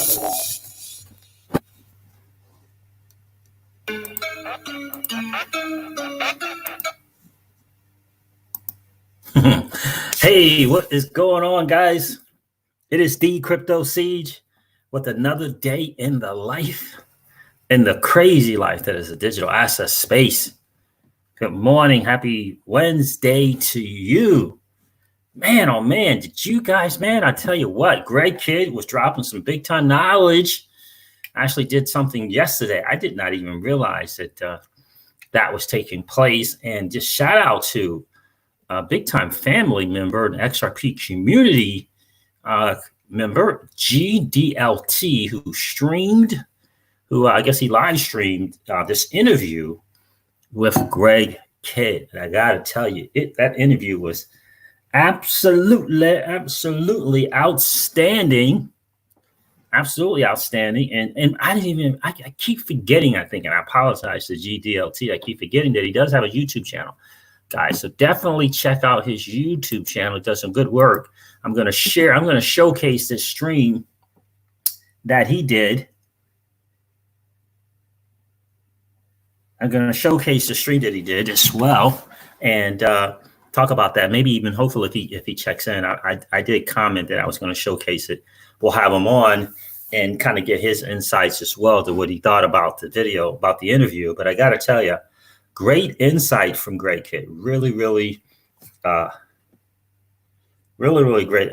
Hey, what is going on, guys? It is the Crypto Siege with another day in the life, in the crazy life that is a digital asset space. Good morning. Happy Wednesday to you. Man, oh man, did you guys, man, I tell you what, Gregg Kid was dropping some big time knowledge. I actually did something yesterday. I did not even realize that that was taking place. And just shout out to a big time family member, an XRP community member, GDLT, who I guess he live streamed this interview with Gregg Kid. And I got to tell you, that interview was absolutely outstanding. Absolutely outstanding. And I keep forgetting, I think, and I apologize to GDLT. I keep forgetting that he does have a YouTube channel. Guys, so definitely check out his YouTube channel. It does some good work. I'm going to showcase this stream that he did. I'm going to showcase the stream that he did as well and talk about that. Maybe even hopefully if he checks in, I did comment that I was going to showcase it. We'll have him on and kind of get his insights as well to what he thought about the video, about the interview. But I got to tell you, great insight from Gregg Kid. Really great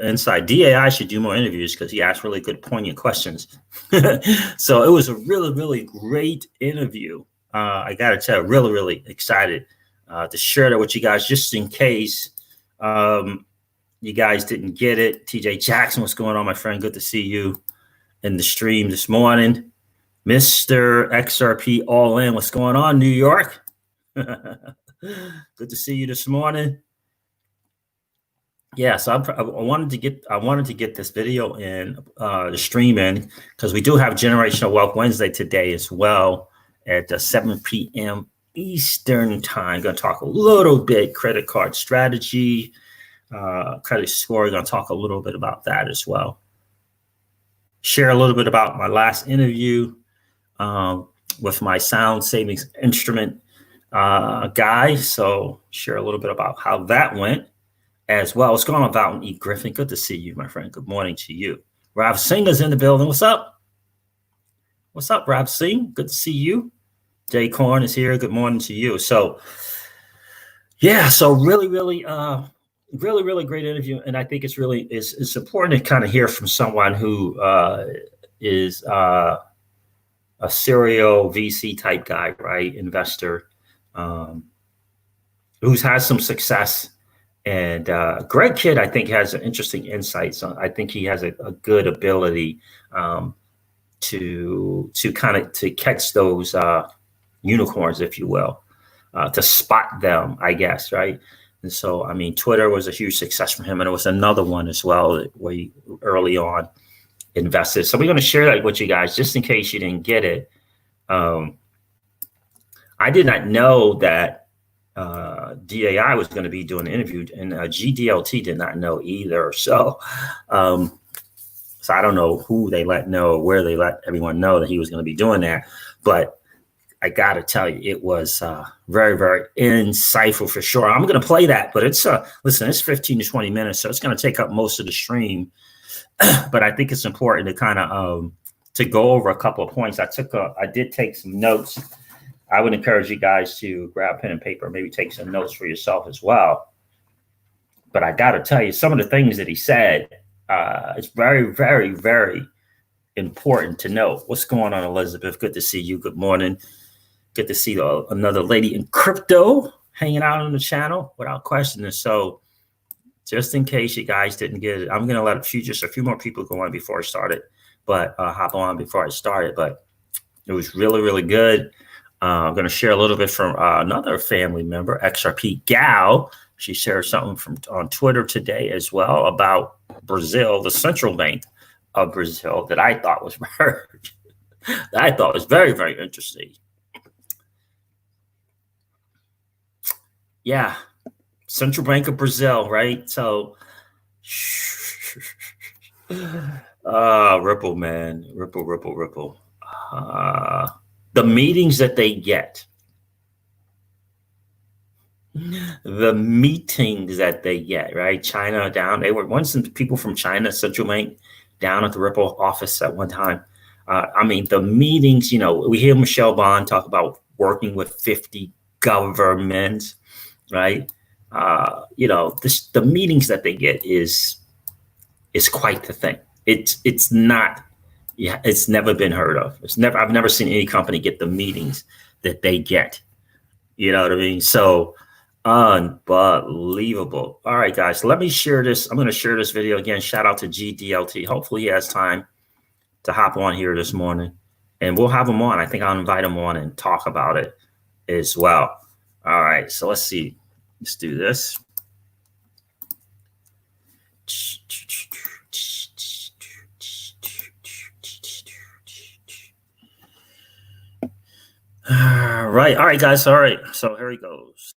insight. DAI should do more interviews because he asked really good, poignant questions. So it was a really great interview. I got to tell you, really excited to share that with you guys, just in case you guys didn't get it. TJ Jackson, what's going on, my friend? Good to see you in the stream this morning. Mr. XRP All In, what's going on, New York? Good to see you this morning. Yeah, so I wanted to get this video in, the stream in, because we do have Generational Wealth Wednesday today as well at 7 p.m. Eastern time. Going to talk a little bit credit card strategy, credit score. We're going to talk a little bit about that as well. Share a little bit about my last interview with my sound savings instrument guy. So share a little bit about how that went as well. What's going on, Valton E. Griffin? Good to see you, my friend. Good morning to you. Rav Singh is in the building. What's up? What's up, Rav Singh? Good to see you. Jay Korn is here. Good morning to you. So yeah, so really great interview. And I think it's important to kind of hear from someone who is a serial VC type guy, right? Investor, who's had some success. And Gregg Kid, I think, has interesting insights. I think he has a good ability to catch those unicorns, if you will, to spot them, I guess, right? And so, I mean, Twitter was a huge success for him, and it was another one as well where he early on invested. So we're going to share that with you guys just in case you didn't get it. I did not know that DAI was going to be doing an interview, and GDLT did not know either. So I don't know who they let know, where they let everyone know that he was going to be doing that. But I got to tell you, it was very insightful for sure. I'm going to play that, but it's listen, it's 15 to 20 minutes, so it's going to take up most of the stream. But I think it's important to kind of to go over a couple of points. I did take some notes. I would encourage you guys to grab pen and paper, maybe take some notes for yourself as well. But I got to tell you, some of the things that he said, it's very important to know. What's going on, Elizabeth? Good to see you. Good morning. Good to see another lady in crypto hanging out on the channel without question. So just in case you guys didn't get it, I'm going to let a few more people go on before I started, but hop on before I started. But it was really good. I'm going to share a little bit from another family member, XRP Gal. She shared something on Twitter today as well about Brazil, the central bank of Brazil, that I thought was very interesting. Yeah, Central Bank of Brazil, right? So Ripple, man. Ripple. The meetings that they get. The meetings that they get, right? China down. They were once people from China, Central Bank, down at the Ripple office at one time. I mean, the meetings, you know, we hear Michelle Bond talk about working with 50 governments, right? You know, the meetings that they get is quite the thing. It's not, yeah, it's never been heard of. I've never seen any company get the meetings that they get. You know what I mean? So unbelievable. All right, guys, let me share this. I'm going to share this video again. Shout out to GDLT. Hopefully he has time to hop on here this morning, and we'll have him on. I think I'll invite him on and talk about it as well. All right, so let's see. Let's do this. All right, guys. All right, so here he goes.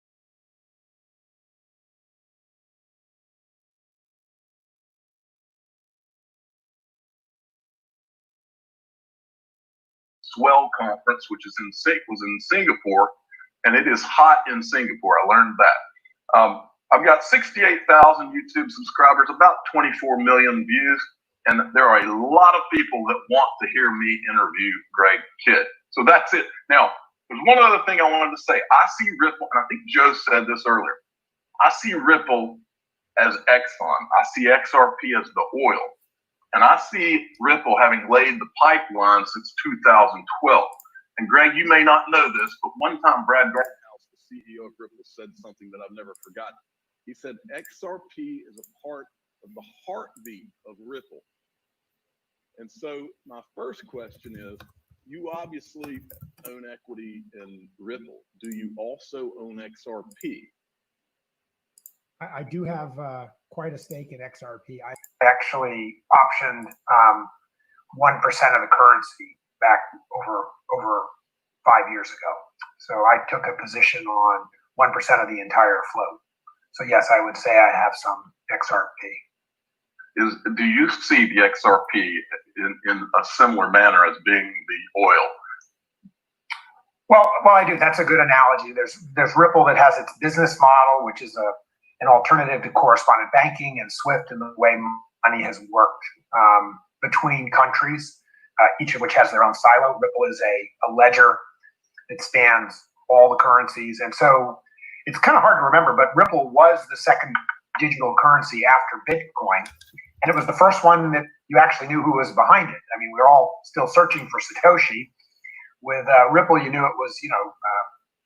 Swell conference, which was in Singapore, and it is hot in Singapore. I learned that. I've got 68,000 YouTube subscribers, about 24 million views, and there are a lot of people that want to hear me interview Gregg Kidd. So that's it. Now, there's one other thing I wanted to say. I see Ripple, and I think Joe said this earlier. I see Ripple as Exxon. I see XRP as the oil. And I see Ripple having laid the pipeline since 2012. And Gregg, you may not know this, but one time Brad Garthouse, the CEO of Ripple, said something that I've never forgotten. He said XRP is a part of the heartbeat of Ripple. And so my first question is, you obviously own equity in Ripple. Do you also own XRP? I do have quite a stake in XRP. I actually optioned 1% of the currency back over 5 years ago. So I took a position on 1% of the entire float. So yes, I would say I have some XRP. Do you see the XRP in a similar manner as being the oil? Well, I do. That's a good analogy. There's Ripple that has its business model, which is an alternative to correspondent banking and SWIFT, and the way money has worked between countries, each of which has their own silo. Ripple is a ledger that spans all the currencies. And so it's kind of hard to remember, but Ripple was the second digital currency after Bitcoin. And it was the first one that you actually knew who was behind it. I mean, we're all still searching for Satoshi. With Ripple, you knew it was,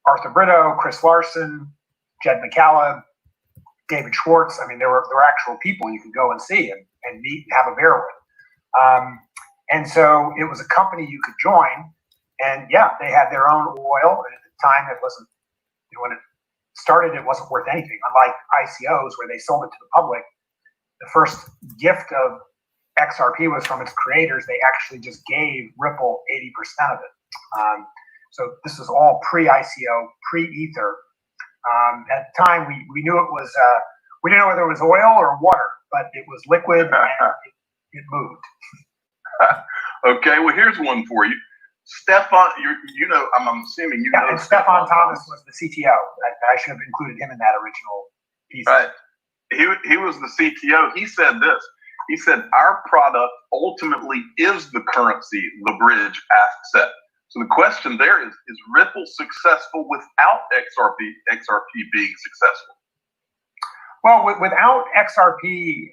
Arthur Brito, Chris Larson, Jed McCaleb, David Schwartz. I mean, there were actual people you could go and see and meet and have a beer with. And so it was a company you could join. And yeah, they had their own oil. And at the time, it wasn't, when it started, it wasn't worth anything. Unlike ICOs, where they sold it to the public, the first gift of XRP was from its creators. They actually just gave Ripple 80% of it. So this was all pre-ICO, pre-Ether. At the time, we knew it was, we didn't know whether it was oil or water, but it was liquid and it moved. Okay, well, here's one for you. Stefan, I'm assuming you know. And Stefan Thomas was the CTO. I should have included him in that original piece. Right. He was the CTO. He said this. He said, our product ultimately is the currency, the bridge asset. So the question there is Ripple successful without XRP being successful? Well, without XRP,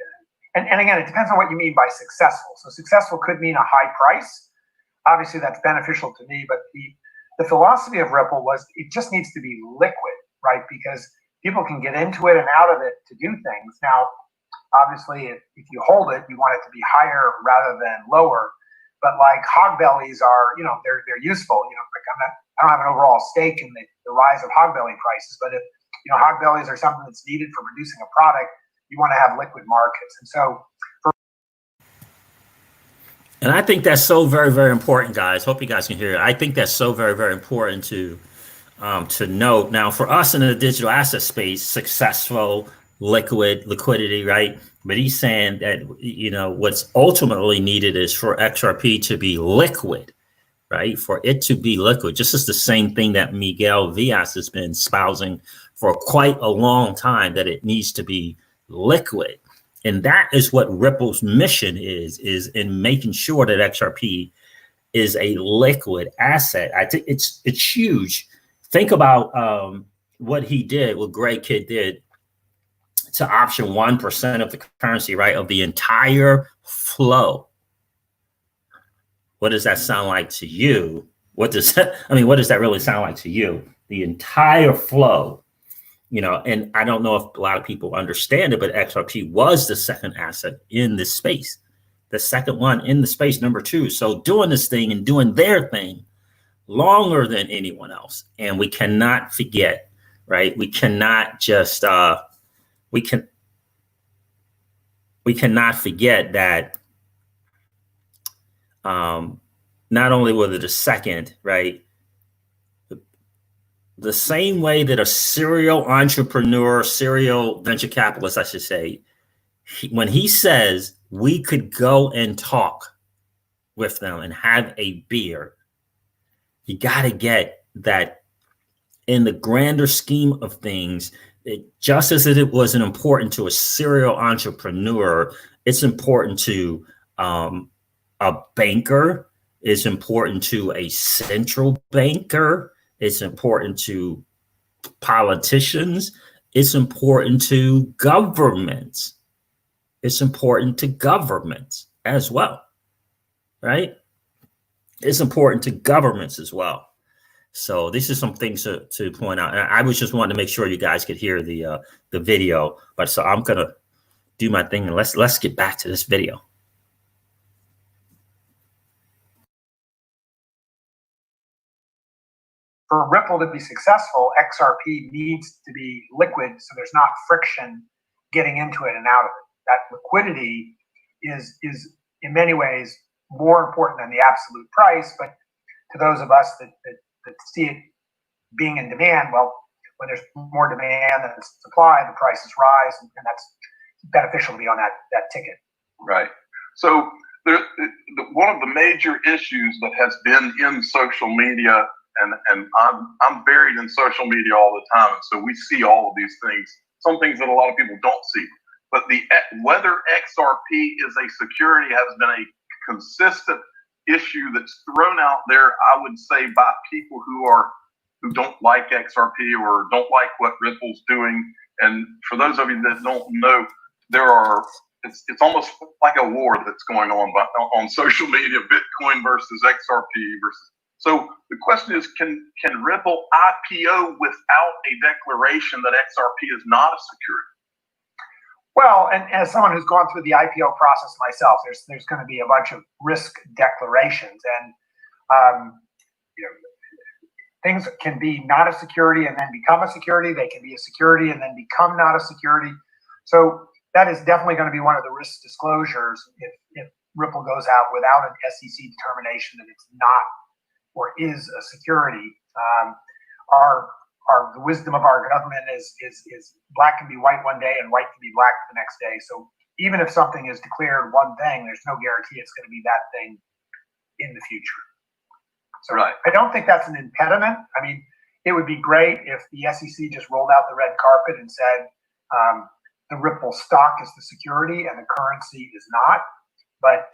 and again, it depends on what you mean by successful. So successful could mean a high price. Obviously, that's beneficial to me, but the philosophy of Ripple was it just needs to be liquid, right? Because people can get into it and out of it to do things. Now, obviously, if you hold it, you want it to be higher rather than lower. But like hog bellies are, they're useful. Like I don't have an overall stake in the rise of hog belly prices, but if hog bellies are something that's needed for producing a product, you want to have liquid markets. And so, and I think that's so very, very important, guys. Hope you guys can hear it. I think that's so very, very important to note. Now, for us in the digital asset space, successful, liquidity, right? But he's saying that, what's ultimately needed is for XRP to be liquid, right? For it to be liquid. Just as the same thing that Miguel Villas has been espousing for quite a long time, that it needs to be liquid. And that is what Ripple's mission is in making sure that XRP is a liquid asset. I think it's huge. Think about what Gregg did to option 1% of the currency, right? Of the entire flow. What does that sound like to you? What does that really sound like to you? The entire flow, and I don't know if a lot of people understand it, but XRP was the second asset in this space, the second one in the space, number 2. So doing this thing and doing their thing longer than anyone else. And we cannot forget, right? We cannot just, we cannot forget that not only were they the second, right? The same way that a serial entrepreneur, serial venture capitalist, I should say, when he says we could go and talk with them and have a beer, you got to get that in the grander scheme of things, just as it wasn't important to a serial entrepreneur, it's important to a banker, it's important to a central banker, it's important to politicians, it's important to governments. It's important to governments as well, right? It's important to governments as well. So this is some things to point out. And I was just wanting to make sure you guys could hear the video. But so I'm gonna do my thing and let's get back to this video. For Ripple to be successful, XRP needs to be liquid, so there's not friction getting into it and out of it. That liquidity is in many ways more important than the absolute price, but to those of us that see it being in demand, well, when there's more demand than supply, the prices rise, and that's beneficial to be on that ticket. Right. So one of the major issues that has been in social media, and I'm buried in social media all the time, and so we see all of these things, some things that a lot of people don't see. But whether XRP is a security has been a consistent issue that's thrown out there, I would say, by people who don't like XRP or don't like what Ripple's doing. And for those of you that don't know, it's almost like a war that's going on social media, Bitcoin versus XRP versus. So the question is, can Ripple IPO without a declaration that XRP is not a security? Well, and as someone who's gone through the IPO process myself, there's going to be a bunch of risk declarations, and things can be not a security and then become a security. They can be a security and then become not a security. So that is definitely going to be one of the risk disclosures if Ripple goes out without an SEC determination that it's not or is a security. The wisdom of our government is black can be white one day and white can be black the next day. So even if something is declared one thing, there's no guarantee it's going to be that thing in the future. So right. I don't think that's an impediment. I mean, it would be great if the SEC just rolled out the red carpet and said the Ripple stock is the security and the currency is not. But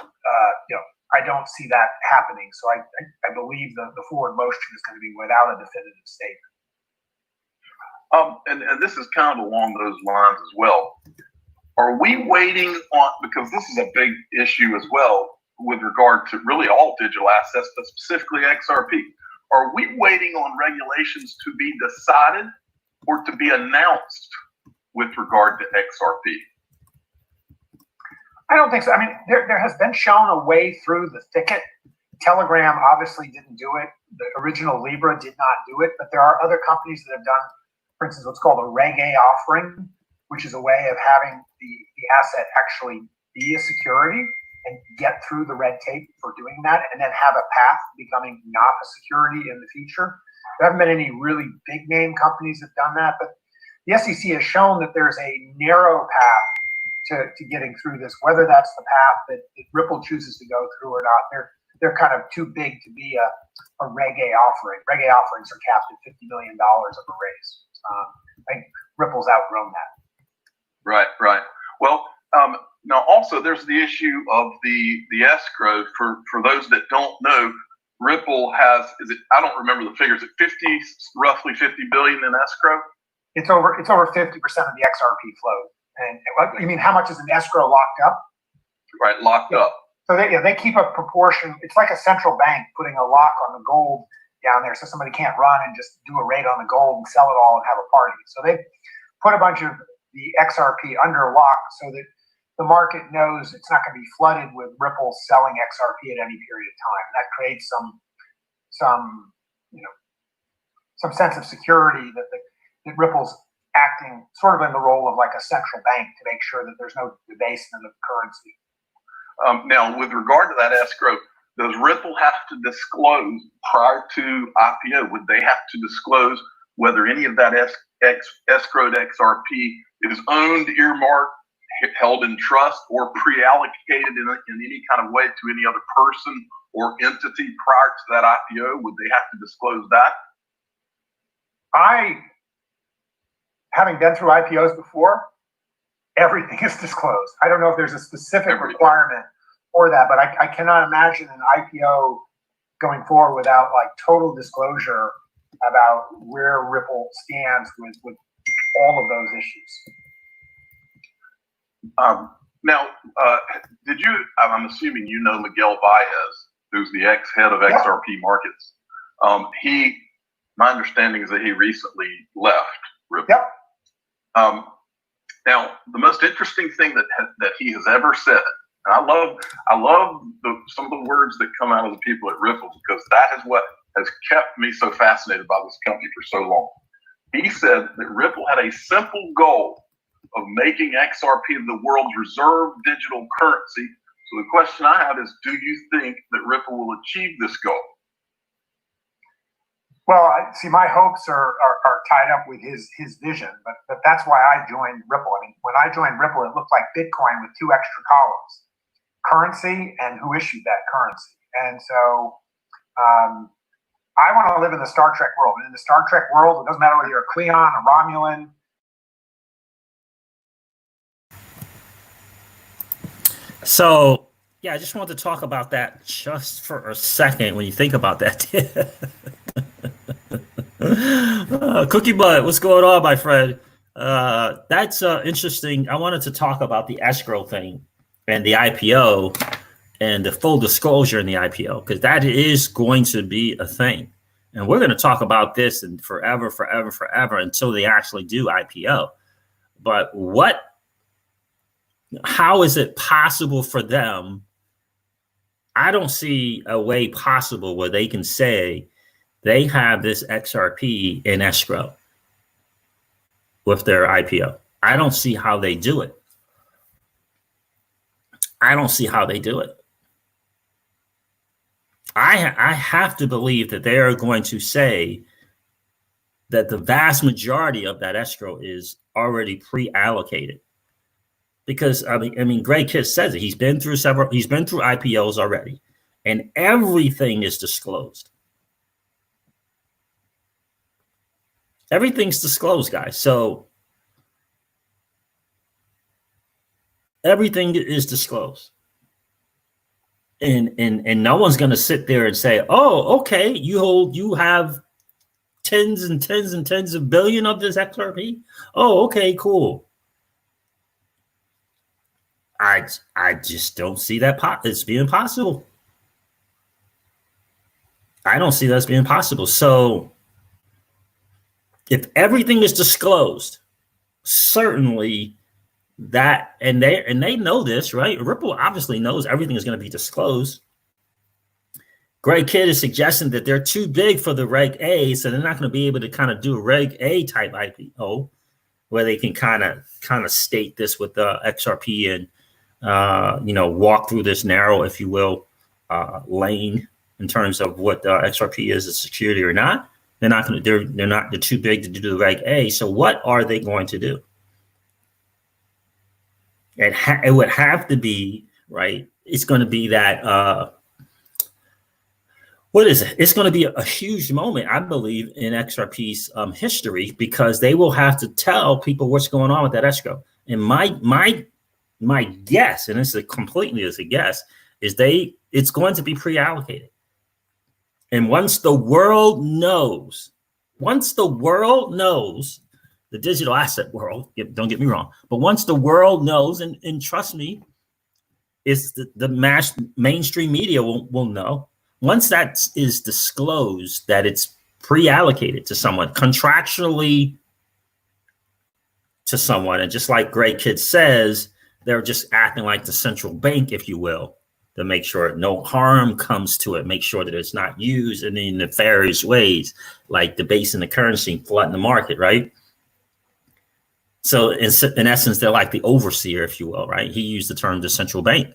I don't see that happening. So I believe the forward motion is going to be without a definitive statement. And this is kind of along those lines as well. Are we waiting on, because this is a big issue as well with regard to really all digital assets, but specifically XRP. Are we waiting on regulations to be decided or to be announced with regard to XRP? I don't think so. I mean, there has been shown a way through the thicket. Telegram obviously didn't do it. The original Libra did not do it, but there are other companies that have done, for instance, what's called a Reg A offering, which is a way of having the asset actually be a security and get through the red tape for doing that, and then have a path becoming not a security in the future. There haven't been any really big name companies that have done that, but the SEC has shown that there's a narrow path to getting through this, whether that's the path that Ripple chooses to go through or not. They're kind of too big to be a Reg A offering. Reg A offerings are capped at $50 million of a raise. I think Ripple's outgrown that. Right. Well, now also there's the issue of the escrow. For those that don't know, Ripple has, I don't remember the figures, roughly 50 billion in escrow? It's over 50% of the XRP float. And you mean how much is an escrow locked up? Right, locked up. So they keep a proportion. It's like a central bank putting a lock on the gold down there so somebody can't run and just do a raid on the gold and sell it all and have a party. So they put a bunch of the XRP under lock so that the market knows it's not going to be flooded with Ripple selling XRP at any period of time. That creates some sense of security that Ripple's acting sort of in the role of like a central bank to make sure that there's no debasement of currency. Now, with regard to that escrow, does Ripple have to disclose prior to IPO? Would they have to disclose whether any of that escrowed XRP is owned, earmarked, held in trust, or pre-allocated in any kind of way to any other person or entity prior to that IPO? Would they have to disclose that? Having been through IPOs before, everything is disclosed. I don't know if there's a specific requirement for that, but I cannot imagine an IPO going forward without like total disclosure about where Ripple stands with all of those issues. Now, I'm assuming you know Miguel Baez, who's the ex-head of XRP markets. My understanding is that he recently left Ripple. Yep. Now, the most interesting thing that he has ever said, and I love some of the words that come out of the people at Ripple, because that is what has kept me so fascinated by this company for so long. He said that Ripple had a simple goal of making XRP the world's reserve digital currency. So the question I have is, do you think that Ripple will achieve this goal? Well, see, my hopes are tied up with his vision, but that's why I joined Ripple. I mean, when I joined Ripple, it looked like Bitcoin with two extra columns: currency and who issued that currency. And so I want to live in the Star Trek world. And in the Star Trek world, it doesn't matter whether you're a Klingon, a Romulan. So, yeah, I just wanted to talk about that just for a second when you think about that. Cookie Butt, what's going on, my friend? That's interesting. I wanted to talk about the escrow thing and the IPO and the full disclosure in the IPO, because that is going to be a thing. And we're going to talk about this and forever until they actually do IPO. But how is it possible for them? I don't see a way possible where they can say they have this XRP in escrow with their IPO. I don't see how they do it. I have to believe that they are going to say that the vast majority of that escrow is already pre-allocated. Because I mean, Gregg says it. He's been through IPOs already, and everything is disclosed. Everything's disclosed, guys. So everything is disclosed. And no one's going to sit there and say, oh, okay, you have tens and tens and tens of billion of this XRP. Oh, okay, cool. I just don't see that it's being possible. I don't see that as being possible. So if everything is disclosed, certainly that, and they know this, right? Ripple obviously knows everything is going to be disclosed. Gregg is suggesting that they're too big for the Reg A, so they're not going to be able to kind of do a Reg A type IPO where they can kind of state this with the XRP and walk through this narrow, if you will, lane in terms of what XRP is a security or not. They're not going to. They're too big to do the Reg A. So what are they going to do? It would have to be, right. It's going to be that. What is it? It's going to be a huge moment, I believe, in XRP's history, because they will have to tell people what's going on with that escrow. And my guess, and this is completely as a guess, is it's going to be pre-allocated. And once the world knows, the digital asset world, don't get me wrong, but once the world knows, and trust me, it's the mainstream media will know. Once that is disclosed that it's pre-allocated to someone, contractually to someone, and just like Gregg Kidd says, they're just acting like the central bank, if you will, to make sure no harm comes to it, make sure that it's not used in any nefarious ways, like debasing the currency and flooding the market, right? So in essence, they're like the overseer, if you will, right? He used the term the central bank.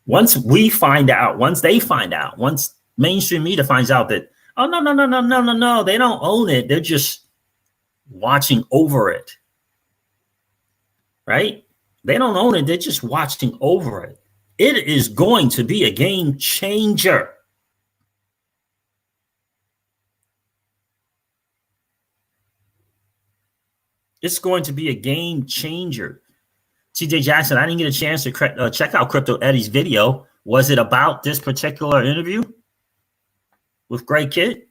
Once they find out, once mainstream media finds out that, oh, no, they don't own it. They're just watching over it, right? They don't own it. They're just watching over it. It is going to be a game changer. It's going to be a game changer. TJ Jackson, I didn't get a chance to check out Crypto Eddie's video. Was it about this particular interview with Gregg Kidd?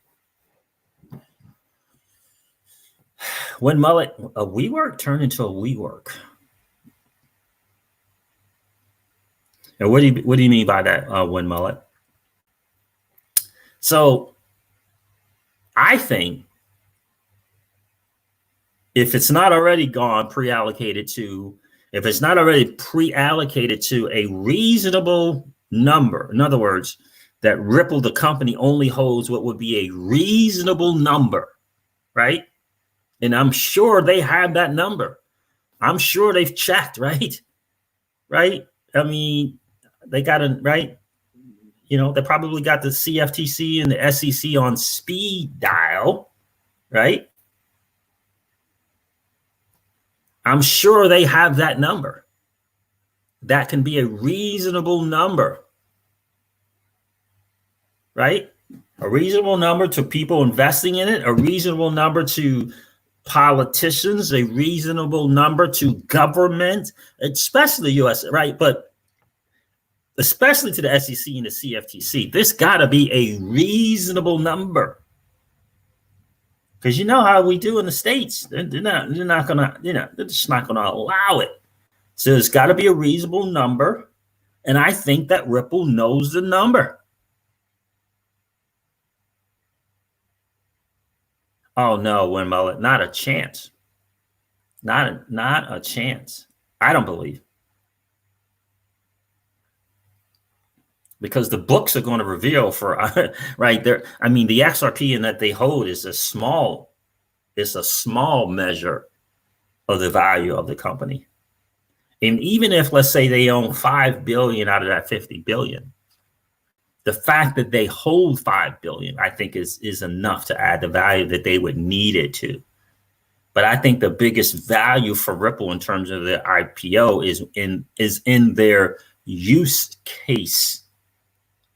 When Mullet, a WeWork turned into a WeWork. And what do you mean by that, When Mullet? So I think if it's not already gone pre-allocated to, if it's not already pre-allocated to a reasonable number, in other words, that Ripple, the company, only holds what would be a reasonable number, right? And I'm sure they have that number. I'm sure they've checked, right? Right? I mean, they got it, right? You know, they probably got the CFTC and the SEC on speed dial, right? I'm sure they have that number. That can be a reasonable number, right? A reasonable number to people investing in it, a reasonable number to politicians, a reasonable number to government, especially the US, right? But especially to the SEC and the CFTC, this got to be a reasonable number. Because you know how we do in the States. They're not gonna, they're just not gonna allow it. So it's got to be a reasonable number. And I think that Ripple knows the number. Oh no, When Mullet, not a chance. Not a chance. I don't believe. Because the books are going to reveal for right there. I mean, the XRP in that they hold is a small measure of the value of the company. And even if, let's say, they own 5 billion out of that 50 billion, the fact that they hold 5 billion, I think is enough to add the value that they would need it to. But I think the biggest value for Ripple in terms of the IPO is in their use case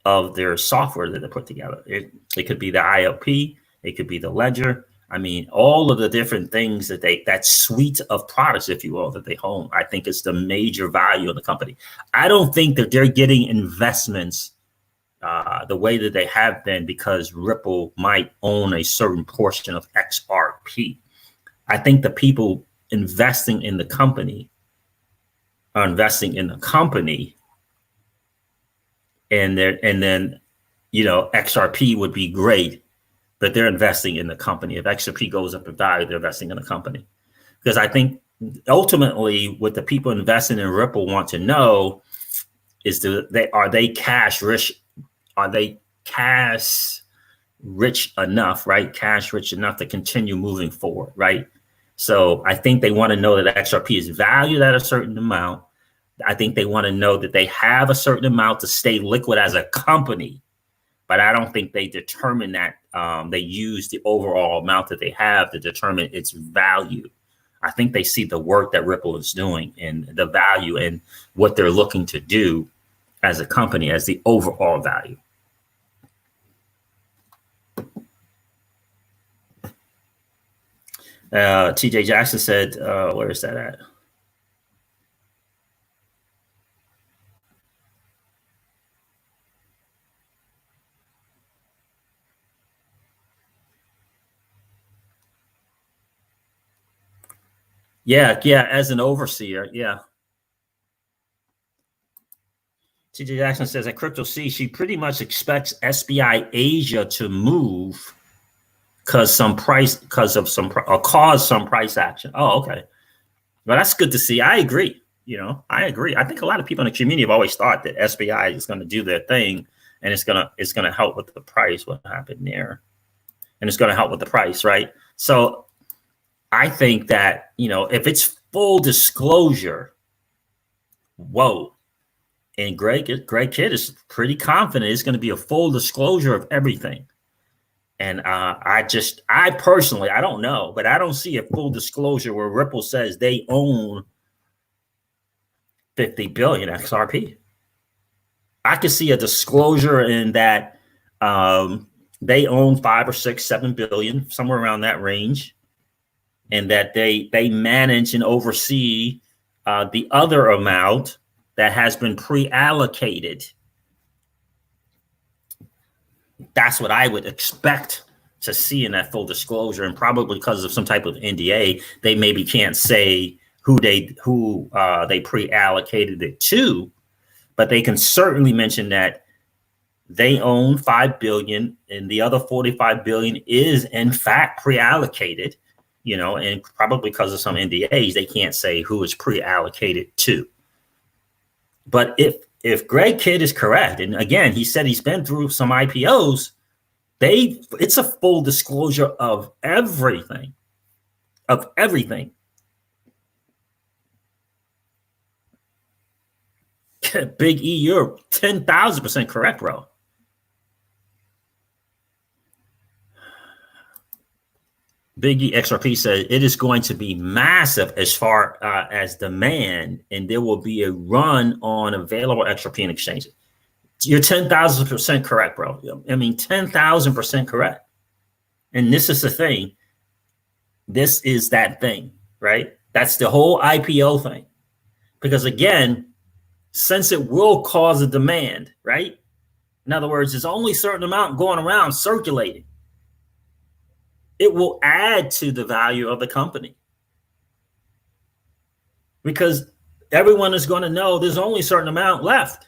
of their software that they put together. It could be the ILP, it could be the ledger. I mean, all of the different things that suite of products, if you will, that they own, I think is the major value of the company. I don't think that they're getting investments the way that they have been because Ripple might own a certain portion of XRP. I think the people investing in the company are investing in the company. And then, XRP would be great, but they're investing in the company. If XRP goes up in value, they're investing in the company. Because I think ultimately what the people investing in Ripple want to know is are they cash rich? Are they cash rich enough, right? Cash rich enough to continue moving forward, right? So I think they want to know that XRP is valued at a certain amount. I think they want to know that they have a certain amount to stay liquid as a company. but I don't think they determine that. They use the overall amount that they have to determine its value. I think they see the work that Ripple is doing and the value and what they're looking to do as a company as the overall value. TJ Jackson said, where is that at? Yeah, as an overseer, yeah. TJ Jackson says at Crypto C, she pretty much expects SBI Asia to move cause some price action. Oh, okay. Well, that's good to see. I agree. I agree. I think a lot of people in the community have always thought that SBI is going to do their thing, and it's gonna help with the price. What happened there? And it's going to help with the price, right? So I think that if it's full disclosure, whoa. And Gregg Kidd is pretty confident it's going to be a full disclosure of everything. And I personally, I don't know, but I don't see a full disclosure where Ripple says they own 50 billion XRP. I could see a disclosure in that they own 5 or 6, 7 billion, somewhere around that range, and that they manage and oversee the other amount that has been pre-allocated. That's what I would expect to see in that full disclosure, and probably because of some type of NDA, they maybe can't say who they pre-allocated it to, but they can certainly mention that they own 5 billion and the other 45 billion is in fact pre-allocated, and probably because of some NDAs, they can't say who is pre-allocated to. But if Gregg Kidd is correct, and again, he said he's been through some IPOs, it's a full disclosure of everything. Big E, you're 10,000% correct, bro. Big E XRP says it is going to be massive as far as demand, and there will be a run on available XRP in exchanges. You're 10,000% correct, bro. I mean, 10,000% correct. And this is the thing. This is that thing, right? That's the whole IPO thing. Because again, since it will cause a demand, right? In other words, there's only a certain amount going around circulating. It will add to the value of the company, because everyone is going to know there's only a certain amount left.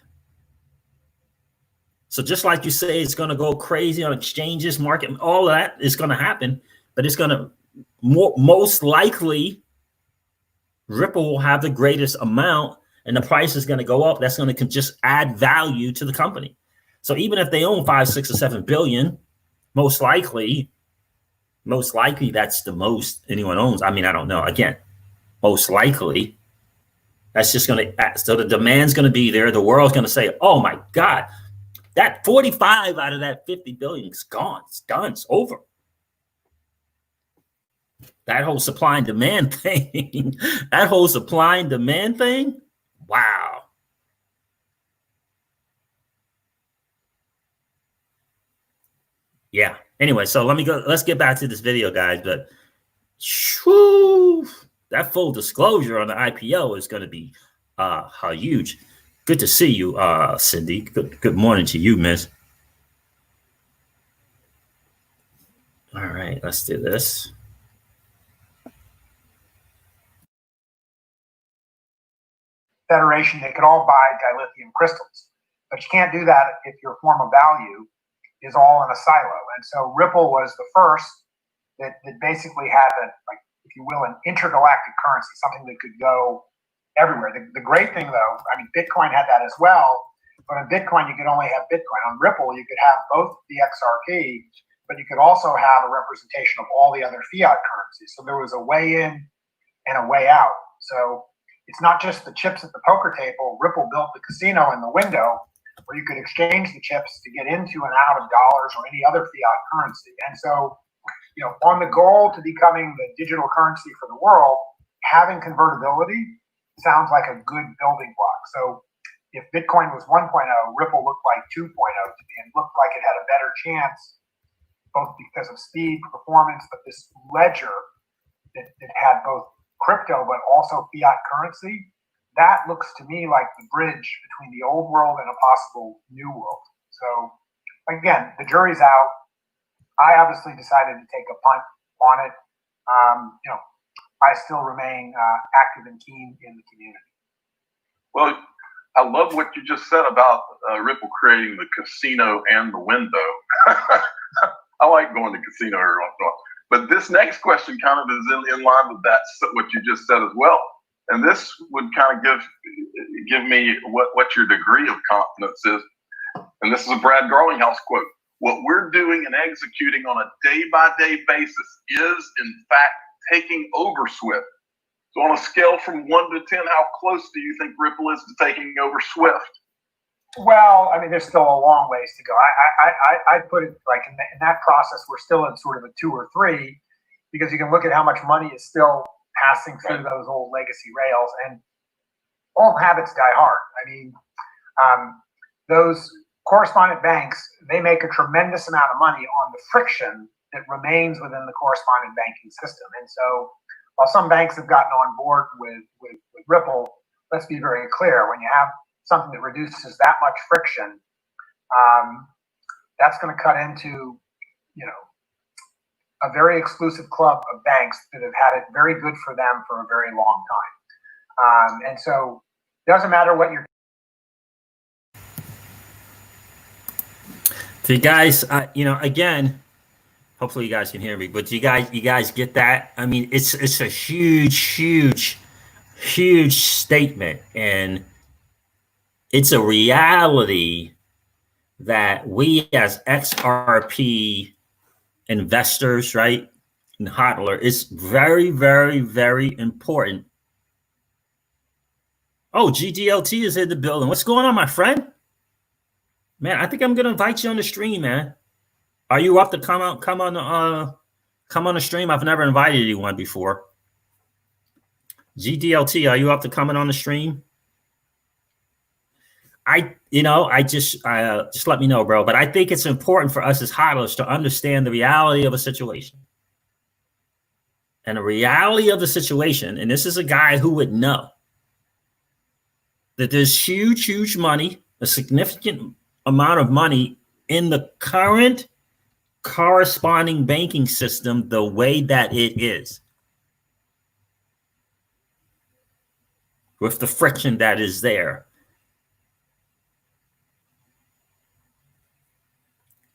So just like you say, it's going to go crazy on exchanges, market, all of that is going to happen, but it's going to most likely Ripple will have the greatest amount and the price is going to go up. That's going to just add value to the company. So even if they own 5, 6, or 7 billion, most likely that's the most anyone owns. I mean, I don't know. Again, most likely that's just going to, so the demand's going to be there. The world's going to say, oh my God, that 45 out of that 50 billion is gone. It's done. It's over. That whole supply and demand thing, wow. Yeah. Anyway, so let's get back to this video, guys. But whew, that full disclosure on the IPO is going to be huge. Good to see you, Cindy. Good morning to you, miss. All right, let's do this. Federation, they could all buy dilithium crystals, but you can't do that if your form of value is all in a silo. And so Ripple was the first that basically had if you will, an intergalactic currency, something that could go everywhere. The great thing though, I mean, Bitcoin had that as well, but on Bitcoin, you could only have Bitcoin. On Ripple, you could have both the XRP, but you could also have a representation of all the other fiat currencies. So there was a way in and a way out. So it's not just the chips at the poker table. Ripple built the casino in the window, where you could exchange the chips to get into and out of dollars or any other fiat currency. And so, on the goal to becoming the digital currency for the world, having convertibility sounds like a good building block. So if Bitcoin was 1.0, Ripple looked like 2.0 to me, and looked like it had a better chance, both because of speed, performance, but this ledger that had both crypto but also fiat currency, that looks to me like the bridge between the old world and a possible new world. So again, the jury's out. I obviously decided to take a punt on it. I still remain active and keen in the community. Well, I love what you just said about Ripple creating the casino and the window. I like going to casino every once in a while. But this next question kind of is in line with that, what you just said as well. And this would kind of give me what your degree of confidence is. And this is a Brad Garlinghouse quote. What we're doing and executing on a day-by-day basis is, in fact, taking over SWIFT. So on a scale from 1 to 10, how close do you think Ripple is to taking over SWIFT? Well, I mean, there's still a long ways to go. I put it like in that process, we're still in sort of a 2 or 3, because you can look at how much money is still passing through those old legacy rails, and old habits die hard. I mean, those correspondent banks, they make a tremendous amount of money on the friction that remains within the correspondent banking system. And so while some banks have gotten on board with Ripple, let's be very clear, when you have something that reduces that much friction, that's going to cut into, a very exclusive club of banks that have had it very good for them for a very long time. And so it doesn't matter what you're. So you guys, again, hopefully you guys can hear me, but you guys get that? I mean, it's a huge statement, and it's a reality that we as XRP investors, right, and hodler, it's very, very, very important. Oh, GDLT is in the building. What's going on, my friend? Man, I think I'm gonna invite you on the stream, man. Are you up to come on the stream? I've never invited anyone before. GDLT, are you up to coming on the stream? Just let me know, bro. But I think it's important for us as hodlers to understand the reality of a situation. And the reality of the situation, and this is a guy who would know that there's huge money, a significant amount of money in the current corresponding banking system the way that it is, with the friction that is there.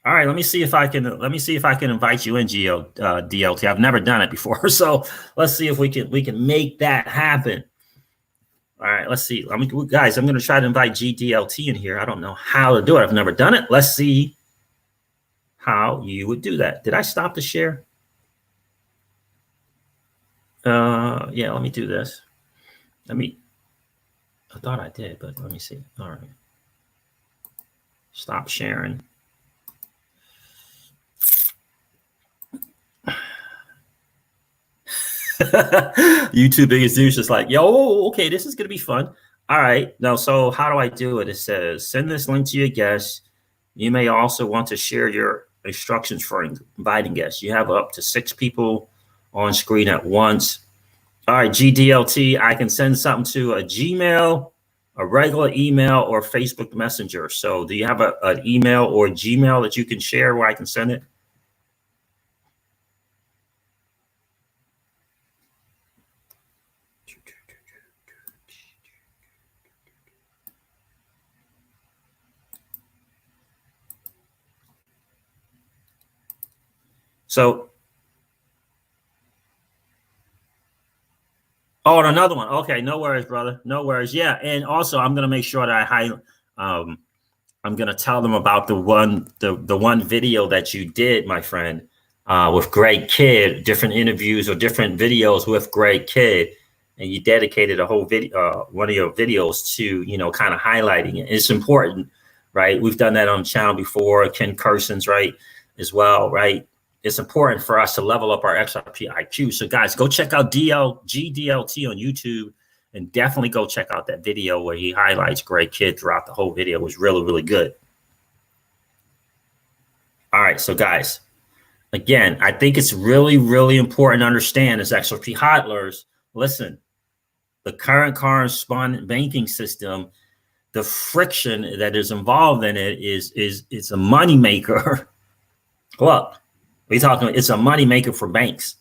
All right, let me see if I can invite you in, DLT. I've never done it before, so let's see if we can make that happen. All right, let's see. Guys, I'm going to try to invite GDLT in here. I don't know how to do it. I've never done it. Let's see how you would do that. Did I stop the share? Yeah, let me do this. I thought I did, but let me see. All right. Stop sharing. YouTube biggest news just like, yo, okay, this is gonna be fun. All right, now, so how do I do it? It says send this link to your guests. You may also want to share your instructions for inviting guests. You have up to 6 people on screen at once. All right, GDLT, I can send something to a Gmail, a regular email, or Facebook Messenger. So do you have an email or Gmail that you can share where I can send it? So, oh, and another one. Okay, no worries, brother. No worries. Yeah, and also I'm gonna make sure that I'm gonna tell them about the one video that you did, my friend, with Gregg Kidd, different interviews or different videos with Gregg Kidd, and you dedicated a whole video, one of your videos to, kind of highlighting it. It's important right? We've done that on the channel before, Ken Carson's, right, as well, right? It's important for us to level up our XRP IQ. So guys, go check out GDLT on YouTube, and definitely go check out that video where he highlights Gregg Kidd throughout the whole video. It was really, really good. All right, so guys, again, I think it's really, really important to understand as XRP hodlers, listen, the current correspondent banking system, the friction that is involved in it is a moneymaker. Look, we're talking, it's a moneymaker for banks.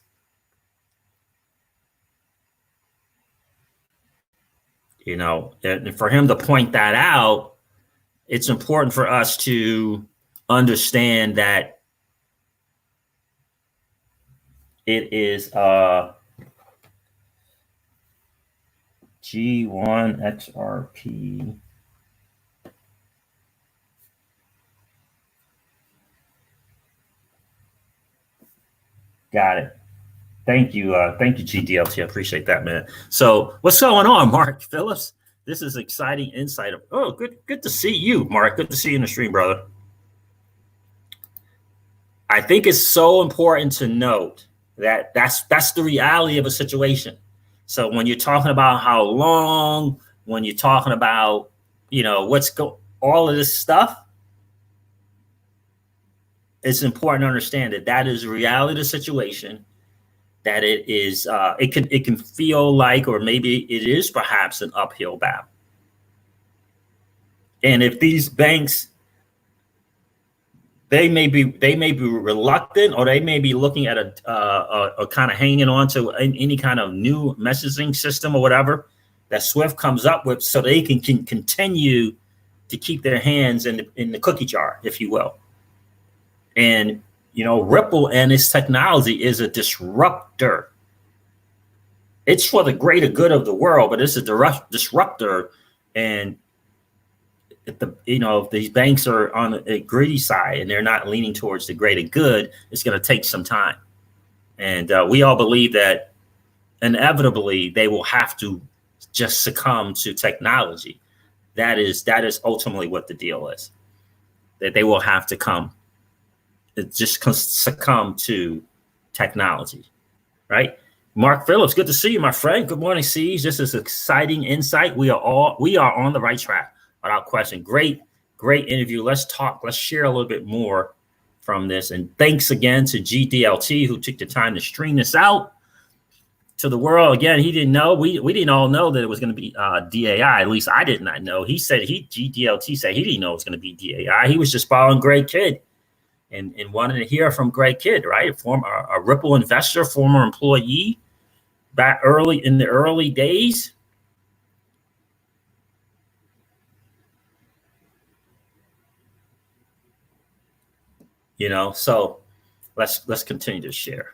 You know, and for him to point that out, it's important for us to understand that it is G1 XRP. Got it. Thank you, GDLT. I appreciate that, man. So, what's going on, Mark Phillips? This is exciting insight. Oh, good to see you, Mark. Good to see you in the stream, brother. I think it's so important to note that that's the reality of a situation. So when you're talking about how long, when you're talking about, you know, all of this stuff, it's important to understand that that is the reality of the situation. That it is, it can feel like, or maybe it is perhaps an uphill battle. And if these banks, they may be reluctant, or they may be looking at a kind of hanging on to any kind of new messaging system or whatever that Swift comes up with, so they can continue to keep their hands in the cookie jar, if you will. And you know, Ripple and its technology is a disruptor. It's for the greater good of the world, but it's a disruptor. And if these banks are on a greedy side and they're not leaning towards the greater good, it's going to take some time. And we all believe that inevitably they will have to just succumb to technology. That is ultimately what the deal is. That they will have to succumb to technology, right? Mark Phillips, good to see you, my friend. Good morning, Siege. This is exciting insight. We are on the right track, without question. Great interview. Let's talk. Let's share a little bit more from this. And thanks again to GDLT, who took the time to stream this out to the world. Again, he didn't know. We didn't all know that it was going to be DAI. At least I did not know. GDLT said he didn't know it was going to be DAI. He was just following Gregg Kidd and wanted to hear from Gregg Kidd, right? A Ripple investor, former employee, back in the early days. You know, so let's continue to share.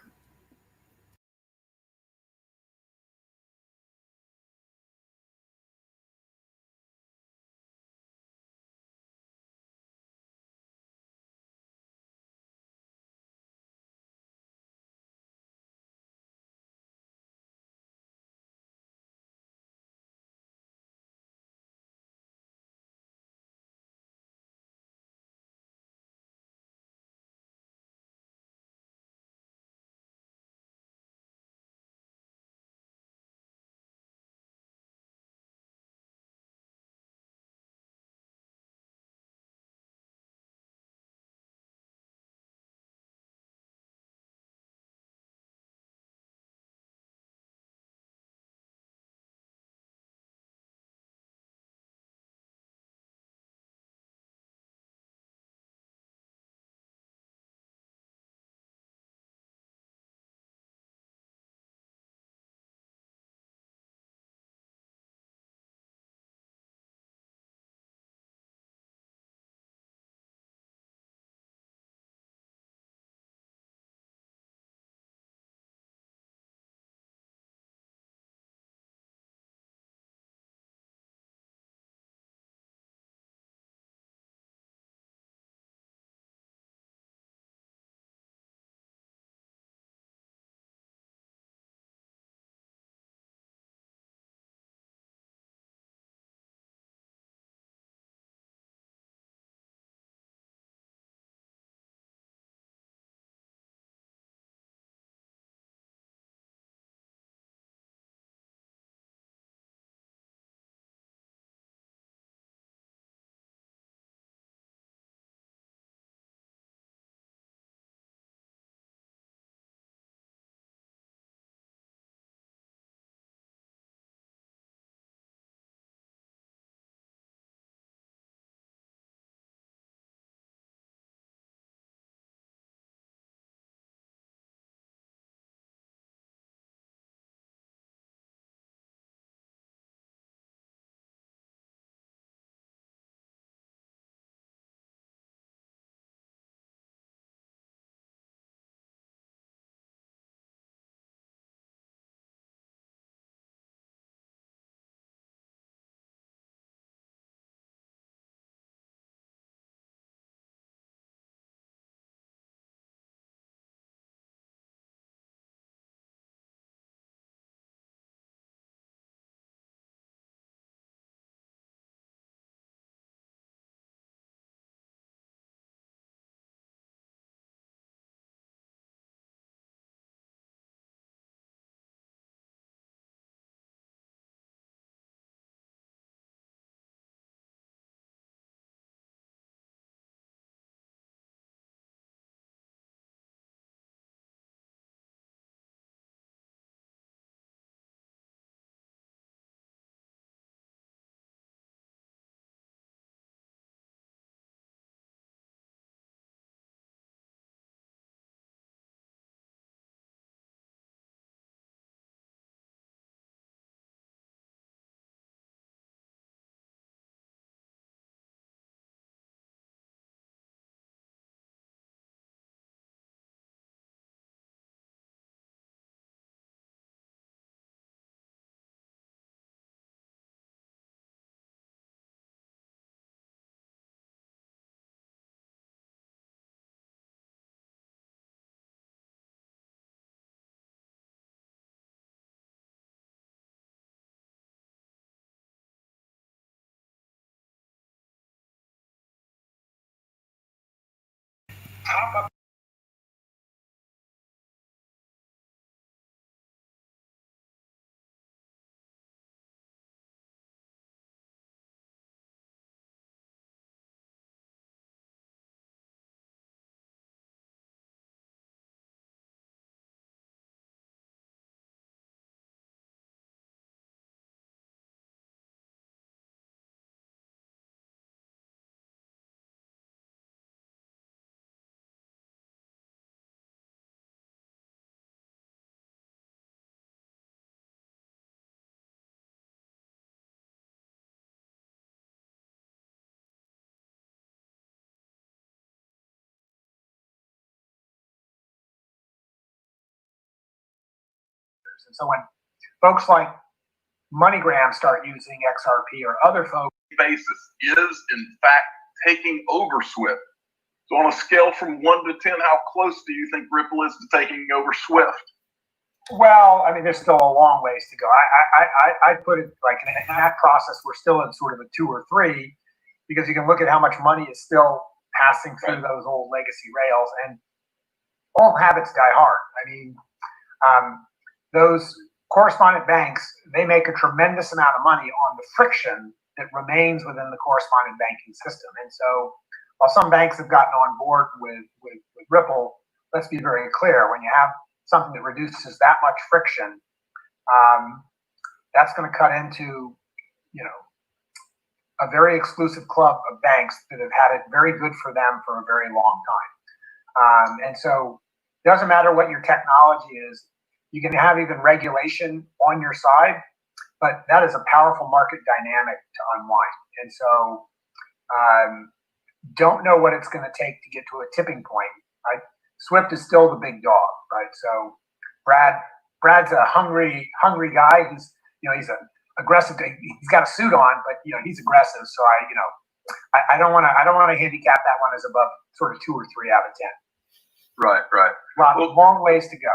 And so when folks like MoneyGram start using XRP or other folks, basis is in fact taking over Swift. So on a scale from 1 to 10, how close do you think Ripple is to taking over Swift? Well, I mean, there's still a long ways to go. I put it like in that process, we're still in sort of a 2 or 3, because you can look at how much money is still passing through those old legacy rails, and old habits die hard. I mean, those correspondent banks, they make a tremendous amount of money on the friction that remains within the correspondent banking system. And so while some banks have gotten on board with Ripple, let's be very clear, when you have something that reduces that much friction, that's going to cut into, a very exclusive club of banks that have had it very good for them for a very long time. And so it doesn't matter what your technology is. You can have even regulation on your side, but that is a powerful market dynamic to unwind. And so don't know what it's going to take to get to a tipping point, right? Swift is still the big dog, right? So Brad's a hungry guy. He's an aggressive. He's got a suit on, but he's aggressive. So I don't want to handicap that one as above sort of 2 or 3 out of 10. Right. Long ways to go.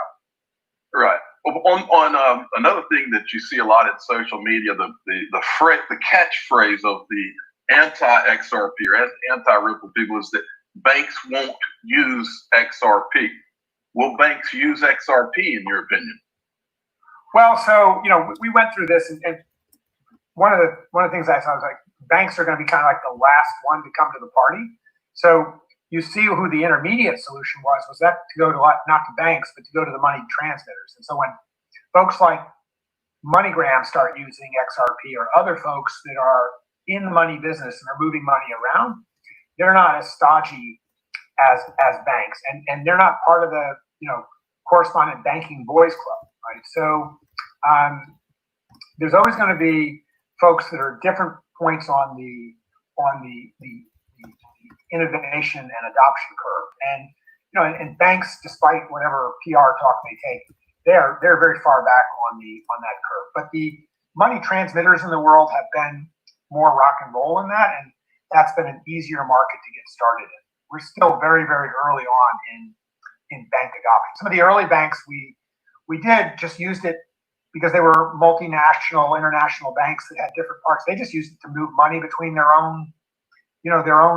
Right. On another thing that you see a lot in social media, the catchphrase of the anti-XRP or anti-Ripple people is that banks won't use XRP. Will banks use XRP in your opinion? Well, so we went through this, and one of the things I saw was like banks are going to be kind of like the last one to come to the party. So you see who the intermediate solution was that to go to not to banks, but to go to the money transmitters. And so when folks like MoneyGram start using XRP or other folks that are in the money business and are moving money around, they're not as stodgy as banks, and they're not part of the correspondent banking boys club, right? So there's always going to be folks that are different points on the innovation and adoption curve, and banks, despite whatever PR talk may take, they're very far back on that curve. But the money transmitters in the world have been more rock and roll in that, and that's been an easier market to get started in. We're still very, very early on in bank adoption. Some of the early banks we did just used it because they were multinational, international banks that had different parts. They just used it to move money between their own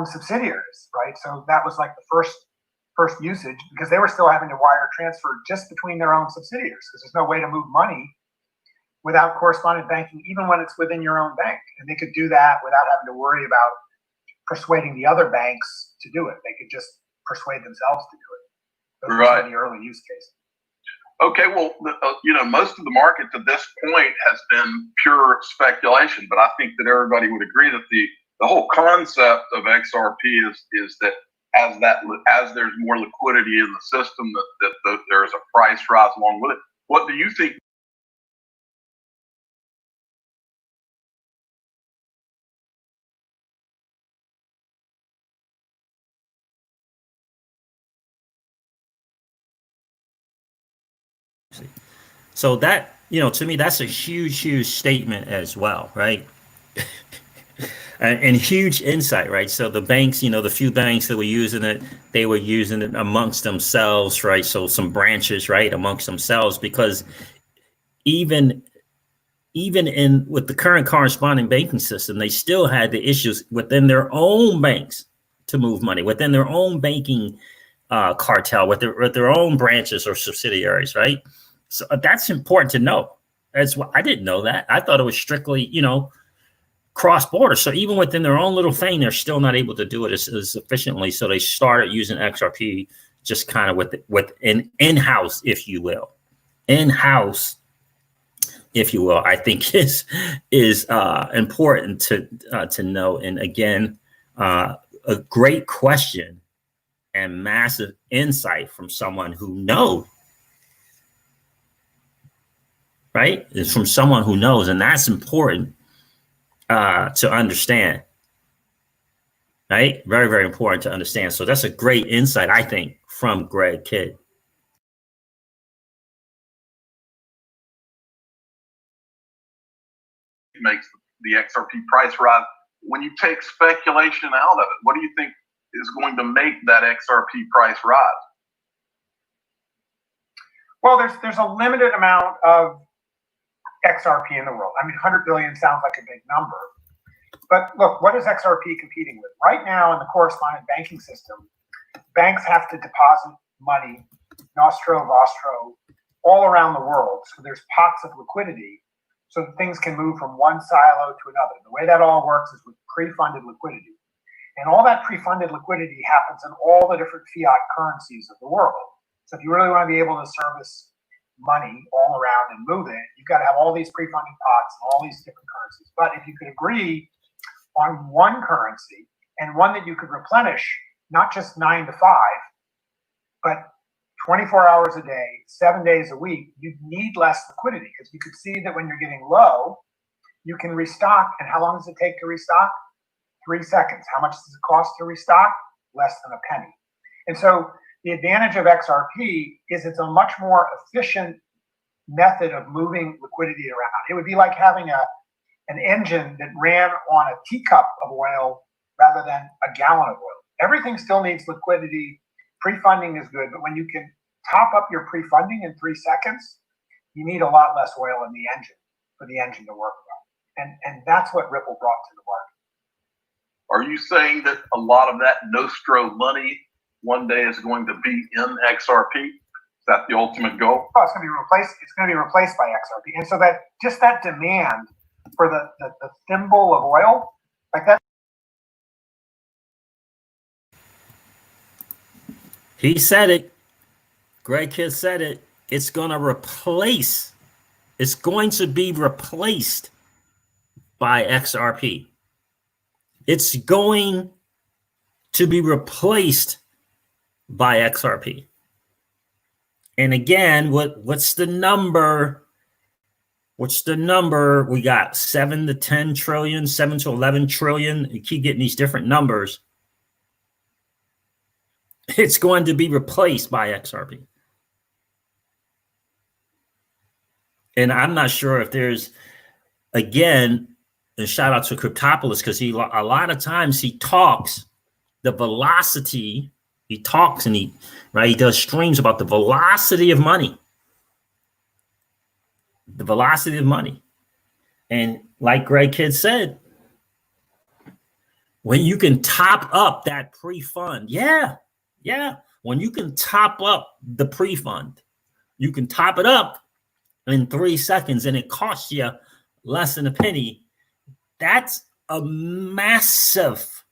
subsidiaries, right? So that was like the first usage, because they were still having to wire transfer just between their own subsidiaries, because there's no way to move money without correspondent banking, even when it's within your own bank. And they could do that without having to worry about persuading the other banks to do it. They could just persuade themselves to do it. Those were some of the early use cases. Okay, well, most of the market to this point has been pure speculation, but I think that everybody would agree that the whole concept of XRP is that as there's more liquidity in the system, that there's a price rise along with it. What do you think? So that, to me, that's a huge statement as well, right? and huge insight, right? So the banks, the few banks that were using it, they were using it amongst themselves, right? So some branches, right, amongst themselves, because even with the current corresponding banking system, they still had the issues within their own banks to move money, within their own banking cartel with their own branches or subsidiaries, right? So that's important to know. That's what I didn't know that. I thought it was strictly, cross border. So even within their own little thing, they're still not able to do it as efficiently. So they started using XRP just kind of with an in-house, if you will, I think is important to know. And again, a great question and massive insight from someone who knows, right? It's from someone who knows, and that's important to understand, right? Very, very important to understand. So that's a great insight, I think, from Gregg Kidd. Makes the XRP price rise. When you take speculation out of it, what do you think is going to make that XRP price rise? Well, there's a limited amount of XRP in the world. I mean, 100 billion sounds like a big number. But look, what is XRP competing with? Right now in the correspondent banking system, banks have to deposit money, nostro, vostro, all around the world. So there's pots of liquidity so that things can move from one silo to another. The way that all works is with pre-funded liquidity. And all that pre-funded liquidity happens in all the different fiat currencies of the world. So if you really want to be able to service money all around and move it, you've got to have all these pre-funded pots and all these different currencies. But if you could agree on one currency and one that you could replenish, not just 9 to 5, but 24 hours a day, 7 days a week, you need less liquidity, because you could see that when you're getting low, you can restock. And how long does it take to restock? 3 seconds. How much does it cost to restock? Less than a penny. And so the advantage of XRP is it's a much more efficient method of moving liquidity around. It would be like having an engine that ran on a teacup of oil rather than a gallon of oil. Everything still needs liquidity. Pre-funding is good, but when you can top up your pre-funding in 3 seconds, you need a lot less oil in the engine for the engine to work well. And that's what Ripple brought to the market. Are you saying that a lot of that nostro money one day is going to be in XRP? Is that the ultimate goal? Oh, it's going to be replaced. It's going to be replaced by XRP. And so that just that demand for the thimble of oil, like that. He said it. Gregg Kidd said it. It's going to replace. It's going to be replaced by XRP. It's going to be replaced by XRP. And again, what's the number? What's the number? We got 7 to 10 trillion, 7 to 11 trillion. You keep getting these different numbers. It's going to be replaced by XRP. And I'm not sure if there's, again, and shout out to Cryptopolis, because a lot of times he talks the velocity. He talks and he does streams about the velocity of money. The velocity of money. And like Gregg Kidd said, when you can top up that pre-fund, when you can top up the pre-fund, you can top it up in 3 seconds and it costs you less than a penny. That's a massive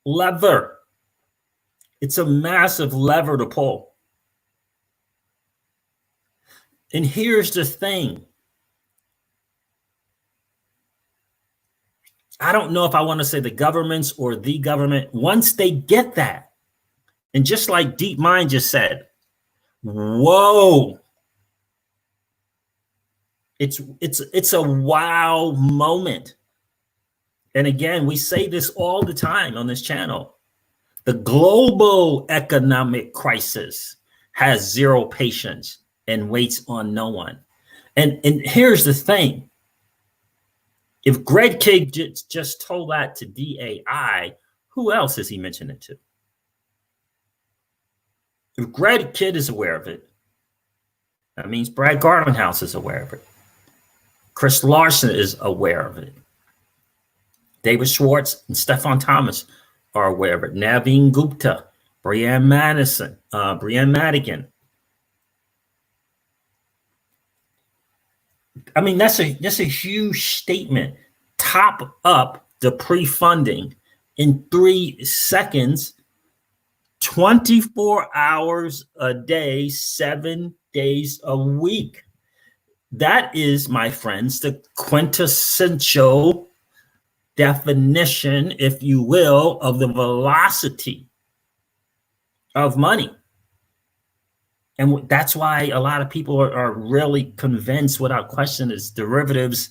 lever. It's a massive lever to pull. And here's the thing. I don't know if I want to say the governments or the government, once they get that, and just like Deep Mind just said, whoa, it's a wow moment. And again, we say this all the time on this channel. The global economic crisis has zero patience and waits on no one. And here's the thing. If Gregg Kidd just told that to DAI, who else has he mentioned it to? If Gregg Kidd is aware of it, that means Brad Garlinghouse is aware of it. Chris Larson is aware of it. David Schwartz and Stefan Thomas are aware of it. Naveen Gupta Brianne Madigan. I mean, that's a huge statement. Top up the pre-funding in 3 seconds, 24 hours a day, 7 days a week. That is, my friends, the quintessential definition, if you will, of the velocity of money. And that's why a lot of people are really convinced without question is derivatives,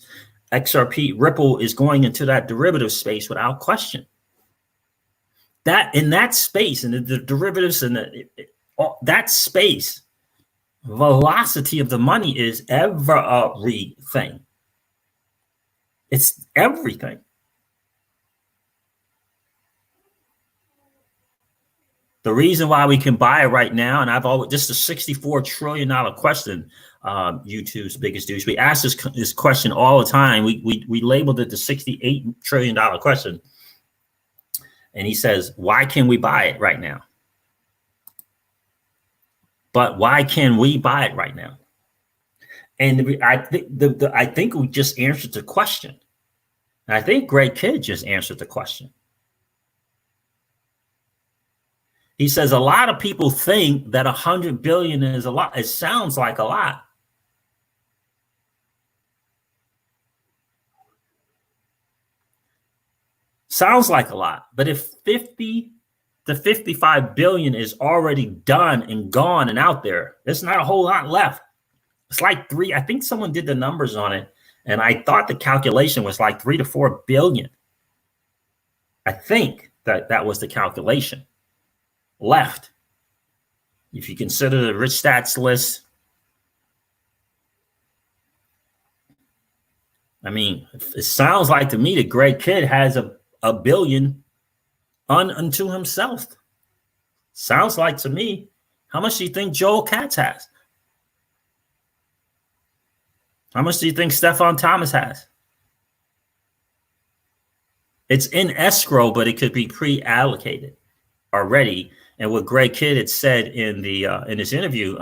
XRP, Ripple is going into that derivative space without question. That in that space, and the derivatives and that space, velocity of the money is everything. It's everything. The reason why we can buy it right now, and I've always, this is a $64 trillion question, YouTube's biggest dues. We ask this question all the time. We labeled it the $68 trillion question. And he says, why can we buy it right now? But why can we buy it right now? And I think we just answered the question. And I think Gregg Kidd just answered the question. He says a lot of people think that 100 billion is a lot. It sounds like a lot. Sounds like a lot. But if 50 to 55 billion is already done and gone and out there, there's not a whole lot left. It's like I think someone did the numbers on it, and I thought the calculation was like 3 to 4 billion. I think that was the calculation left. If you consider the rich stats list, I mean, it sounds like to me that Gregg Kidd has a billion unto himself. Sounds like to me. How much do you think Joel Katz has? How much do you think Stefan Thomas has? It's in escrow, but it could be pre-allocated already. And what Gregg Kidd had said in his interview,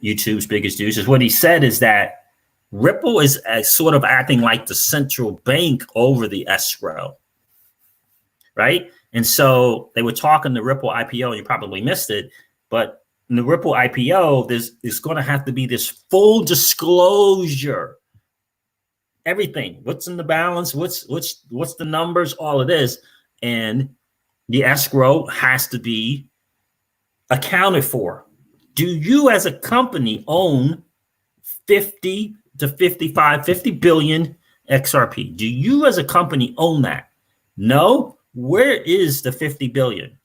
YouTube's biggest dues, is what he said is that Ripple is sort of acting like the central bank over the escrow, right? And so they were talking the Ripple IPO, you probably missed it, but in the Ripple IPO, there's going to have to be this full disclosure. Everything, what's in the balance, what's the numbers, all of this, and the escrow has to be accounted for. Do you as a company own 50 to 50 billion XRP? Do you as a company own that? No? Where is the 50 billion?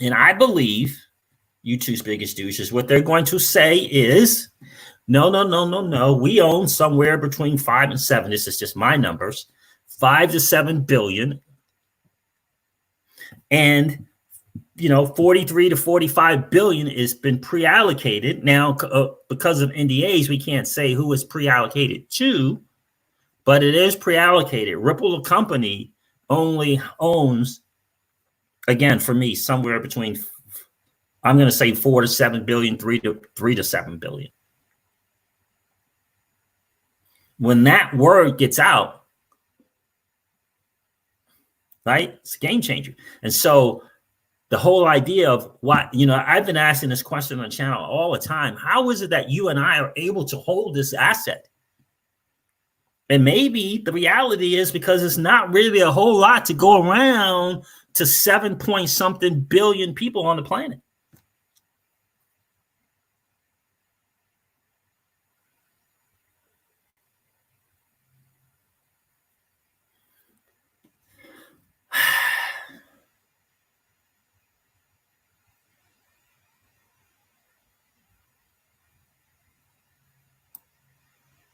And I believe YouTube's biggest douche is what they're going to say is, no. We own somewhere between 5 and 7. This is just my numbers. 5 to 7 billion. And, 43 to 45 billion has been pre-allocated. Now, because of NDAs, we can't say who is pre-allocated to, but it is pre-allocated. Ripple company only owns, again, for me, somewhere between, I'm going to say 4 to 7 billion, 3 to 7 billion. When that word gets out, right, it's a game changer. And so the whole idea of what, I've been asking this question on the channel all the time. How is it that you and I are able to hold this asset? And maybe the reality is because it's not really a whole lot to go around to 7 point something billion people on the planet.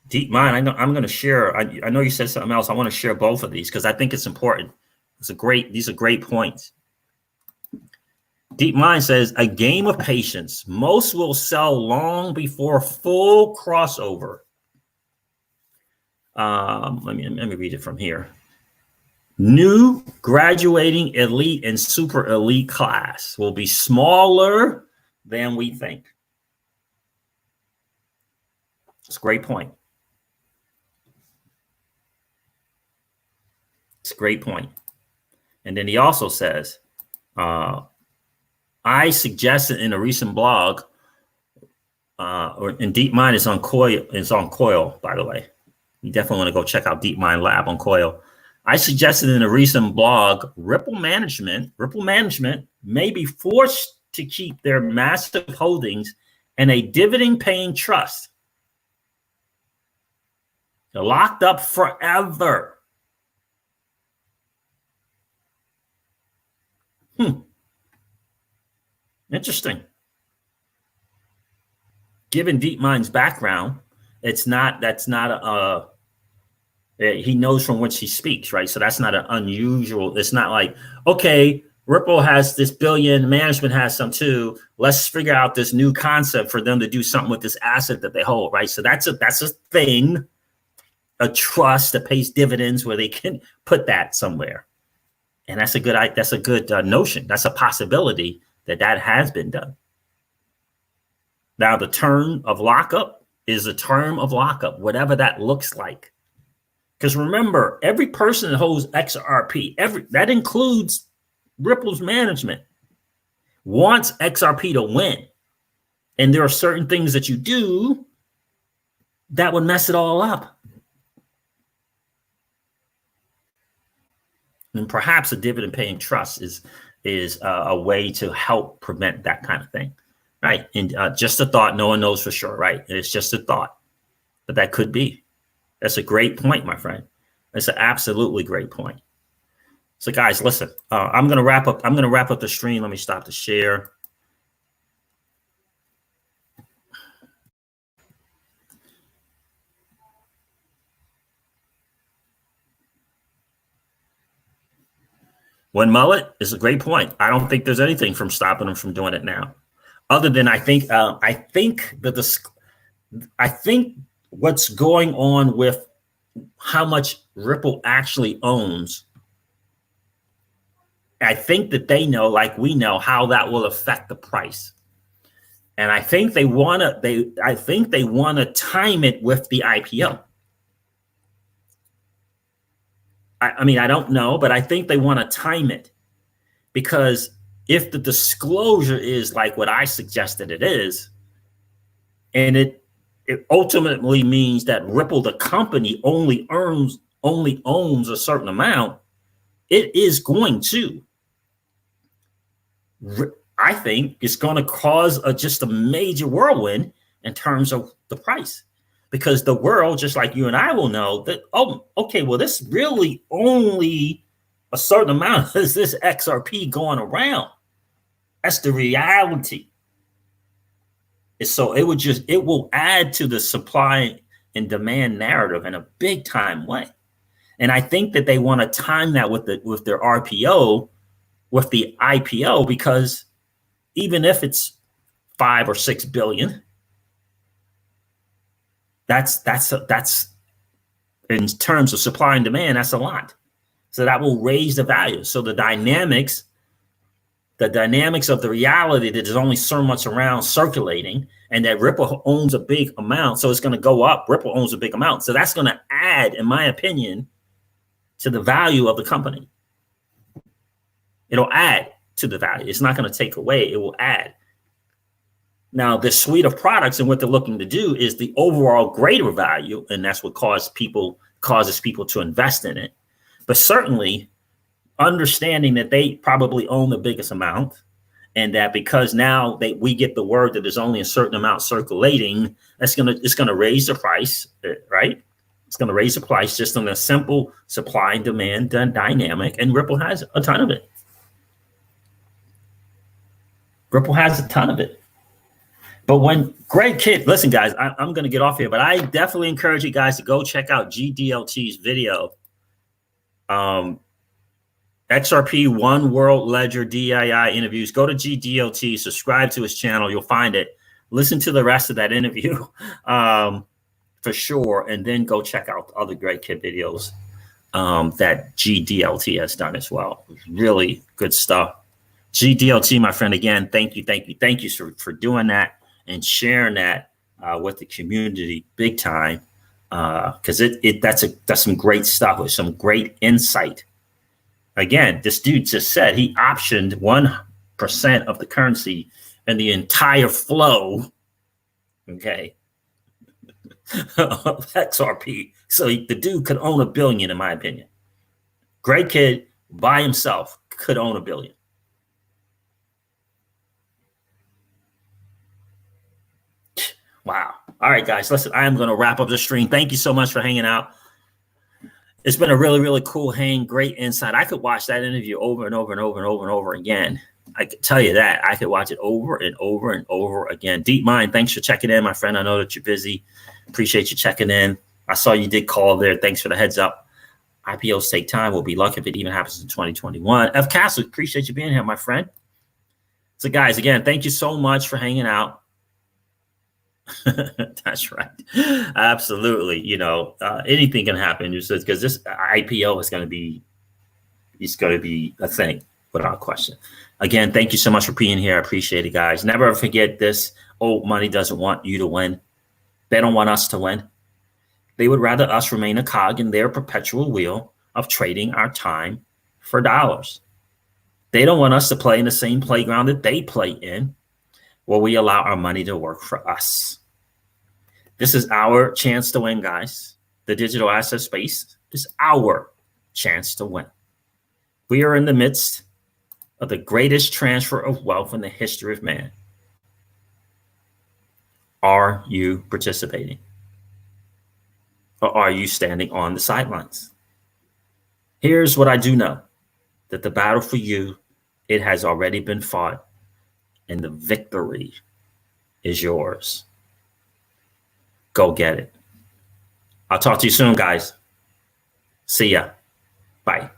Deep Mind, I know I'm going to share. I know you said something else. I want to share both of these because I think it's important. These are great points. Deep Mind says a game of patience. Most will sell long before full crossover. Let me read it from here. New graduating elite and super elite class will be smaller than we think. It's a great point. It's a great point. And then he also says, I suggested in a recent blog, or in DeepMind is on Coil, by the way. You definitely want to go check out DeepMind Lab on Coil. I suggested in a recent blog, Ripple management may be forced to keep their massive holdings in a dividend-paying trust. They're locked up forever. Interesting. Given DeepMind's background, he knows from which he speaks, right? So that's not an unusual. It's not like, okay, Ripple has this billion, management has some too. Let's figure out this new concept for them to do something with this asset that they hold, right? So that's a thing, a trust that pays dividends where they can put that somewhere. And that's a good notion. That's a possibility that has been done. Now, the term of lockup is a term of lockup, whatever that looks like. Because remember, every person that holds XRP, that includes Ripple's management, wants XRP to win. And there are certain things that you do that would mess it all up. And perhaps a dividend-paying trust is a way to help prevent that kind of thing, right? And just a thought. No one knows for sure, right? It's just a thought, but that could be. That's a great point, my friend. That's an absolutely great point. So, guys, listen. I'm gonna wrap up. I'm gonna wrap up the stream. Let me stop the share. When mullet is a great point. I don't think there's anything from stopping them from doing it now, other than I think what's going on with how much Ripple actually owns. I think that they know, like we know, how that will affect the price, and I think they want to time it with the IPO. I mean, I don't know, but I think they want to time it, because if the disclosure is like what I suggested it is, and it ultimately means that Ripple, the company, only owns a certain amount, it is going to, I think it's going to cause just a major whirlwind in terms of the price. Because the world, just like you and I will know that, oh, okay, well, this really only a certain amount is this XRP going around. That's the reality. So it will add to the supply and demand narrative in a big time way. And I think that they want to time that with their RPO, with the IPO, because even if it's 5 or 6 billion, that's in terms of supply and demand, that's a lot. So that will raise the value. So the dynamics of the reality that there's only so much around circulating, and that Ripple owns a big amount, so it's going to go up. Ripple owns a big amount, so that's going to add, in my opinion, to the value of the company. It'll add to the value. It's not going to take away. It will add. Now, the suite of products and what they're looking to do is the overall greater value, and that's what causes people to invest in it. But certainly, understanding that they probably own the biggest amount, and that because now we get the word that there's only a certain amount circulating, it's gonna raise the price, right? It's gonna raise the price just on a simple supply and demand dynamic, and Ripple has a ton of it. Ripple has a ton of it. But when Gregg Kidd, listen, guys, I'm going to get off here, but I definitely encourage you guys to go check out GDLT's video. XRP One World Ledger DII interviews. Go to GDLT, subscribe to his channel. You'll find it. Listen to the rest of that interview for sure, and then go check out other Gregg Kidd videos. that GDLT has done as well. Really good stuff. GDLT, my friend, again, thank you for doing that and sharing that with the community big time, because that's some great stuff with some great insight. Again, this dude just said he optioned 1% of the currency and the entire flow, okay, of XRP. So the dude could own $1 billion, in my opinion. Gregg kid by himself could own $1 billion. Wow. All right, guys, listen, I am going to wrap up the stream. Thank you so much for hanging out. It's been a really, really cool hang. Great insight. I could watch that interview over and over and over and over and over again. I can tell you that. I could watch it over and over and over again. Deep Mind, thanks for checking in, my friend. I know that you're busy. Appreciate you checking in. I saw you did call there. Thanks for the heads up. IPOs take time. We'll be lucky if it even happens in 2021. F. Castle, appreciate you being here, my friend. So, guys, again, thank you so much for hanging out. That's right. Absolutely. You know, anything can happen because this IPO is going to be a thing without question. Again, thank you so much for being here. I appreciate it, guys. Never forget this. Old money doesn't want you to win. They don't want us to win. They would rather us remain a cog in their perpetual wheel of trading our time for dollars. They don't want us to play in the same playground that they play in, where we allow our money to work for us. This is our chance to win, guys. The digital asset space is our chance to win. We are in the midst of the greatest transfer of wealth in the history of man. Are you participating? Or are you standing on the sidelines? Here's what I do know, that the battle for you, it has already been fought, and the victory is yours. Go get it. I'll talk to you soon, guys. See ya. Bye.